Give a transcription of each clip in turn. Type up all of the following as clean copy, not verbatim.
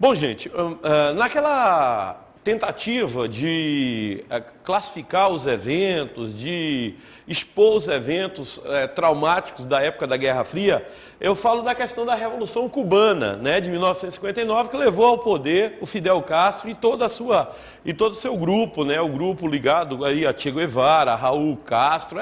Bom, gente, naquela tentativa de classificar os eventos, de expor os eventos traumáticos da época da Guerra Fria, eu falo da questão da Revolução Cubana, né, de 1959, que levou ao poder o Fidel Castro e todo o seu grupo, né, o grupo ligado aí a Che Guevara, a Raul Castro,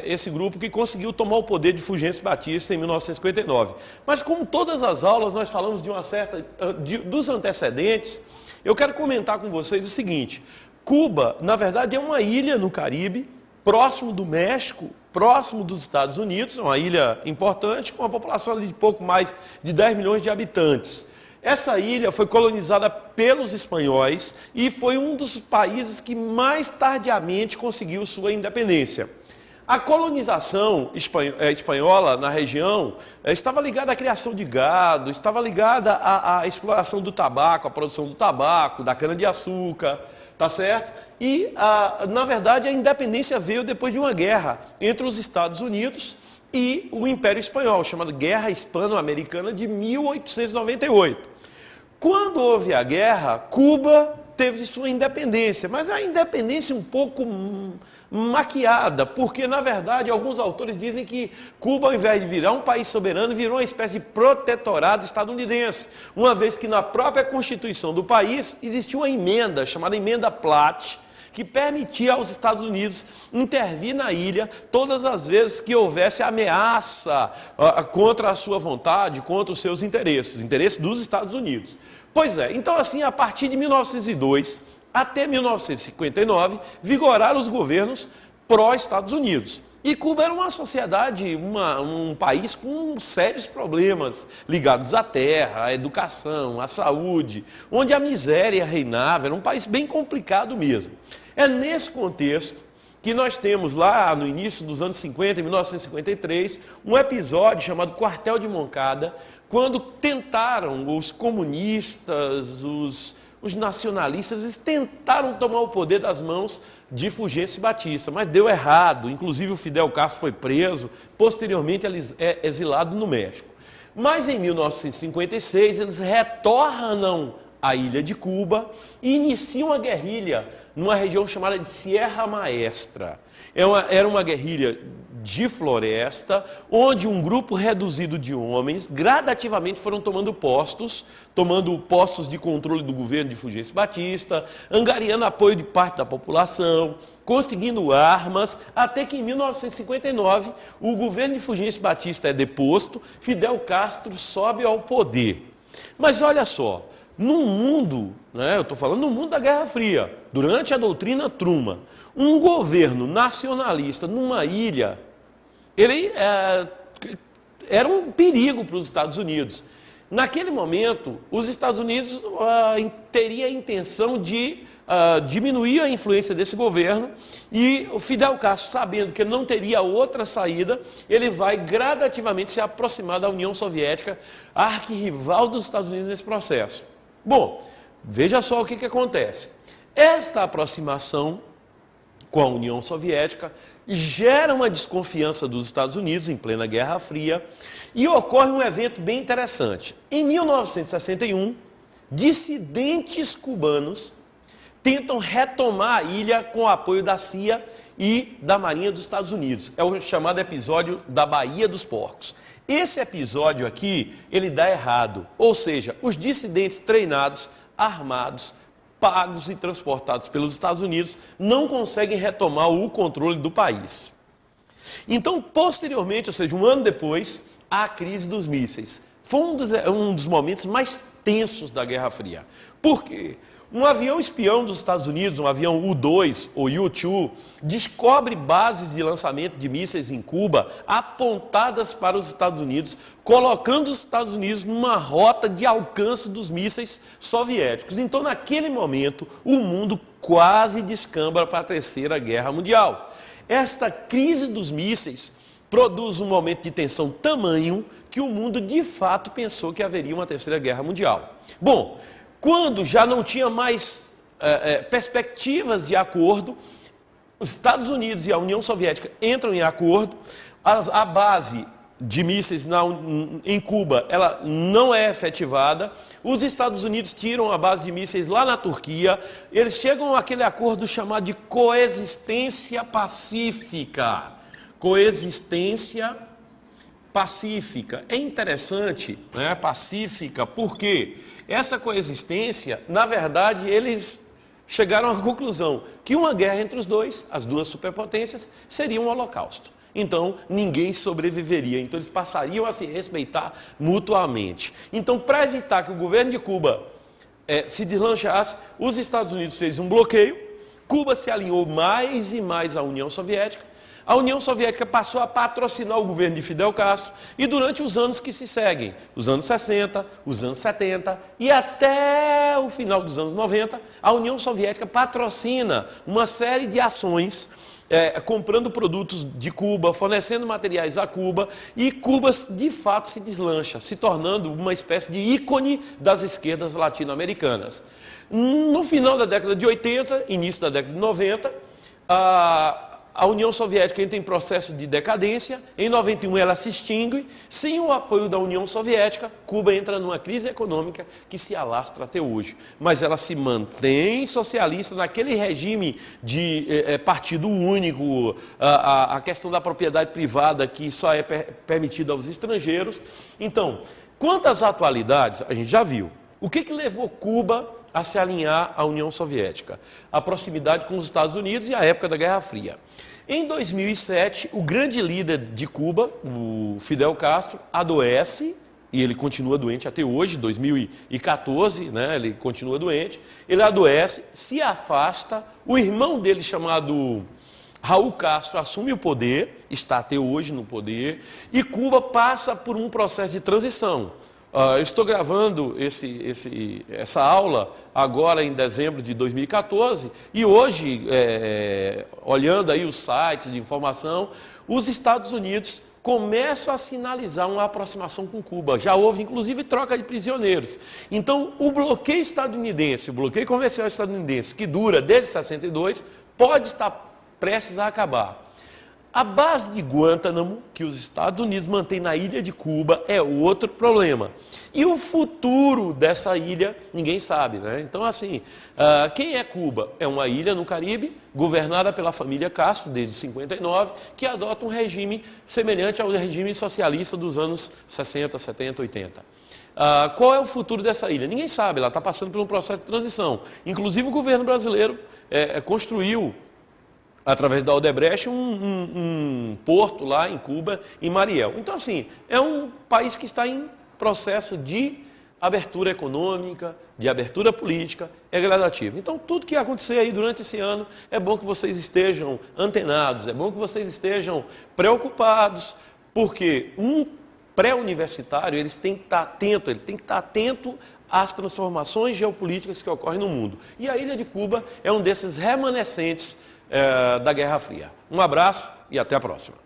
esse grupo que conseguiu tomar o poder de Fulgêncio Batista em 1959. Mas como todas as aulas nós falamos dos antecedentes, eu quero comentar com vocês o seguinte: Cuba, na verdade, é uma ilha no Caribe, próximo do México, próximo dos Estados Unidos, uma ilha importante, com uma população de pouco mais de 10 milhões de habitantes. Essa ilha foi colonizada pelos espanhóis e foi um dos países que mais tardiamente conseguiu sua independência. A colonização espanhola na região estava ligada à criação de gado, estava ligada à exploração do tabaco, à produção do tabaco, da cana-de-açúcar, tá certo? E, na verdade, a independência veio depois de uma guerra entre os Estados Unidos e o Império Espanhol, chamada Guerra Hispano-Americana de 1898. Quando houve a guerra, Cuba teve sua independência, mas a independência um pouco maquiada, porque, na verdade, alguns autores dizem que Cuba, ao invés de virar um país soberano, virou uma espécie de protetorado estadunidense, uma vez que na própria Constituição do país existia uma emenda, chamada Emenda Platt, que permitia aos Estados Unidos intervir na ilha todas as vezes que houvesse ameaça contra a sua vontade, contra os seus interesses dos Estados Unidos. Pois é, então assim, a partir de 1902 até 1959, vigoraram os governos pró-Estados Unidos. E Cuba era uma sociedade, um país com sérios problemas ligados à terra, à educação, à saúde, onde a miséria reinava, era um país bem complicado mesmo. É nesse contexto que nós temos lá no início dos anos 50, em 1953, um episódio chamado Quartel de Moncada, quando tentaram os comunistas, os nacionalistas, eles tentaram tomar o poder das mãos de Fulgêncio Batista, mas deu errado. Inclusive o Fidel Castro foi preso, posteriormente exilado no México. Mas em 1956 eles retornam à ilha de Cuba e iniciam a guerrilha numa região chamada de Sierra Maestra. Era uma guerrilha de floresta, onde um grupo reduzido de homens gradativamente foram tomando postos de controle do governo de Fulgêncio Batista, angariando apoio de parte da população, conseguindo armas, até que em 1959 o governo de Fulgêncio Batista é deposto, Fidel Castro sobe ao poder. Mas olha só, no mundo, né, eu estou falando no mundo da Guerra Fria, durante a doutrina Truman, um governo nacionalista numa ilha, ele era um perigo para os Estados Unidos. Naquele momento, os Estados Unidos teriam a intenção de diminuir a influência desse governo, e o Fidel Castro, sabendo que não teria outra saída, ele vai gradativamente se aproximar da União Soviética, arquirrival dos Estados Unidos nesse processo. Bom, veja só o que acontece. Esta aproximação com a União Soviética gera uma desconfiança dos Estados Unidos em plena Guerra Fria e ocorre um evento bem interessante. Em 1961, dissidentes cubanos tentam retomar a ilha com o apoio da CIA e da Marinha dos Estados Unidos. É o chamado episódio da Baía dos Porcos. Esse episódio aqui, ele dá errado, ou seja, os dissidentes treinados, armados, pagos e transportados pelos Estados Unidos não conseguem retomar o controle do país. Então, posteriormente, ou seja, um ano depois, há a crise dos mísseis. Foi um dos momentos mais tensos da Guerra Fria. Por quê? Um avião espião dos Estados Unidos, um avião U-2 ou U-2, descobre bases de lançamento de mísseis em Cuba apontadas para os Estados Unidos, colocando os Estados Unidos numa rota de alcance dos mísseis soviéticos. Então, naquele momento, o mundo quase descamba para a Terceira Guerra Mundial. Esta crise dos mísseis produz um momento de tensão tamanho que o mundo, de fato, pensou que haveria uma Terceira Guerra Mundial. Bom, quando já não tinha mais perspectivas de acordo, os Estados Unidos e a União Soviética entram em acordo, a base de mísseis em Cuba, ela não é efetivada. Os Estados Unidos tiram a base de mísseis lá na Turquia. Eles chegam àquele acordo chamado de coexistência pacífica. Coexistência pacífica. É interessante, né, pacífica, porque essa coexistência, na verdade, eles chegaram à conclusão que uma guerra entre os dois, as duas superpotências, seria um holocausto. Então, ninguém sobreviveria. Então, eles passariam a se respeitar mutuamente. Então, para evitar que o governo de Cuba se deslanchasse, os Estados Unidos fez um bloqueio, Cuba se alinhou mais e mais à União Soviética, a União Soviética passou a patrocinar o governo de Fidel Castro e durante os anos que se seguem, os anos 60, os anos 70 e até o final dos anos 90, a União Soviética patrocina uma série de ações comprando produtos de Cuba, fornecendo materiais a Cuba, e Cuba de fato se deslancha, se tornando uma espécie de ícone das esquerdas latino-americanas. No final da década de 80, início da década de 90, a União Soviética entra em processo de decadência. Em 91 ela se extingue. Sem o apoio da União Soviética, Cuba entra numa crise econômica que se alastra até hoje. Mas ela se mantém socialista naquele regime de partido único, a questão da propriedade privada que só é permitida aos estrangeiros. Então, quanto às atualidades, a gente já viu. O que levou Cuba a se alinhar à União Soviética? A proximidade com os Estados Unidos e a época da Guerra Fria. Em 2007, o grande líder de Cuba, o Fidel Castro, adoece, e ele continua doente até hoje, 2014, né, ele continua doente, ele adoece, se afasta, o irmão dele chamado Raul Castro assume o poder, está até hoje no poder, e Cuba passa por um processo de transição. Eu estou gravando essa aula agora em dezembro de 2014 e hoje, olhando aí os sites de informação, os Estados Unidos começam a sinalizar uma aproximação com Cuba. Já houve, inclusive, troca de prisioneiros. Então, o bloqueio estadunidense, o bloqueio comercial estadunidense, que dura desde 62, pode estar prestes a acabar. A base de Guantánamo, que os Estados Unidos mantêm na ilha de Cuba, é outro problema. E o futuro dessa ilha, ninguém sabe, né? Então, assim, quem é Cuba? É uma ilha no Caribe, governada pela família Castro, desde 59, que adota um regime semelhante ao regime socialista dos anos 60, 70, 80. Qual é o futuro dessa ilha? Ninguém sabe, ela está passando por um processo de transição. Inclusive, o governo brasileiro construiu, através da Odebrecht, um porto lá em Cuba, em Mariel. Então, assim, é um país que está em processo de abertura econômica, de abertura política, é gradativo. Então, tudo que acontecer aí durante esse ano, é bom que vocês estejam antenados, é bom que vocês estejam preocupados, porque um pré-universitário, ele tem que estar atento às transformações geopolíticas que ocorrem no mundo. E a ilha de Cuba é um desses remanescentes da Guerra Fria. Um abraço e até a próxima.